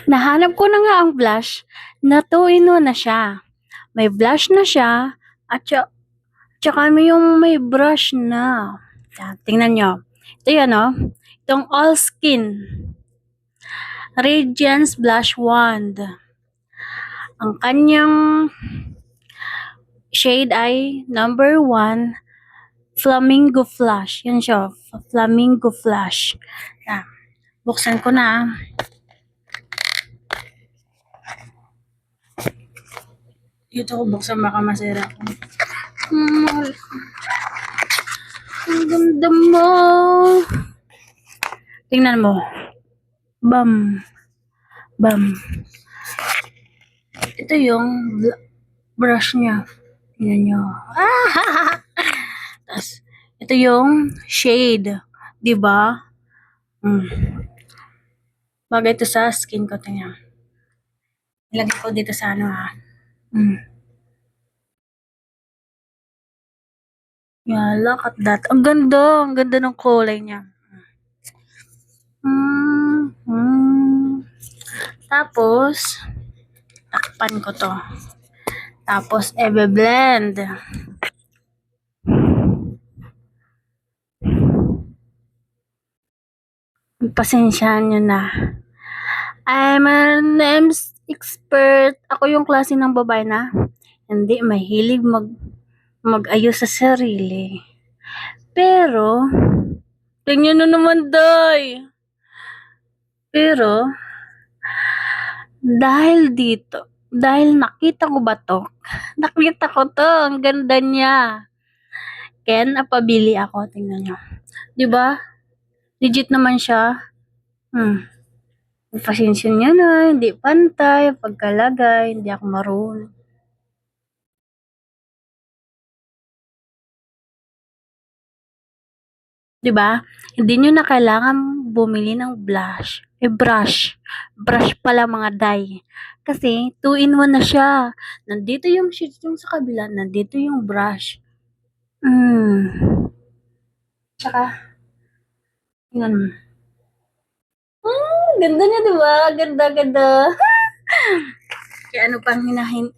Nahanap ko na nga ang blush na 2-in-1 na siya. May blush na siya at tsaka may yung may brush na. Yan, tingnan nyo. Ito yan, oh. Itong All Skin Radiance Blush Wand. Ang kanyang shade ay number 1, Flamingo Flush. Yan siya, Flamingo Flush. Yan. Buksan ko na. Dito ko buksan, baka masira ko. Ang ganda mo. Tingnan mo. Bam. Bam. Ito yung brush niya. Tingnan nyo. Tapos, ito yung shade. Diba? Bagay ito sa skin ko. Tingnan. Ilagay ko dito sa ano, ha. Yeah, look at that. Ang ganda. Ang ganda ng kulay niya. Tapos, takpan ko to. Tapos, ebe-blend. Pasensyahan nyo na. I'm an expert. Ako yung klase ng babae na hindi mahilig mag-ayos sa sarili. Pero, tingnan nyo naman, day. Pero, dahil nakita ko ba to? Nakita ko to. Ang ganda niya. Kaya napabili ako. Tingnan nyo. Diba? Legit naman siya. Pasensya nyo na. Hindi pantay. Pagkalagay. Hindi ako marunong. Diba? Hindi nyo na kailangan bumili ng blush. Brush pala mga day. Kasi 2-in-1 na siya. Nandito yung sheets yung sa kabila. Nandito yung brush. Tsaka, tingnan mo. Ganda niya, diba? Ganda. Kaya ano pang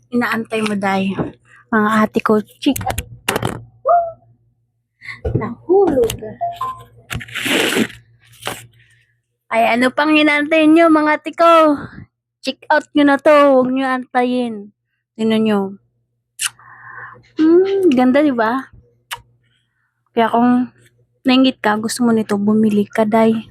inaantay mo, day? Mga ate ko, chika. Nahulog. Ay, ano pang inaantay nyo, mga ate ko? Check out nyo na to. Huwag nyo antayin. Tingnan nyo. Ganda, diba? Kaya kung nainggit ka, gusto mo nito, bumili ka, day.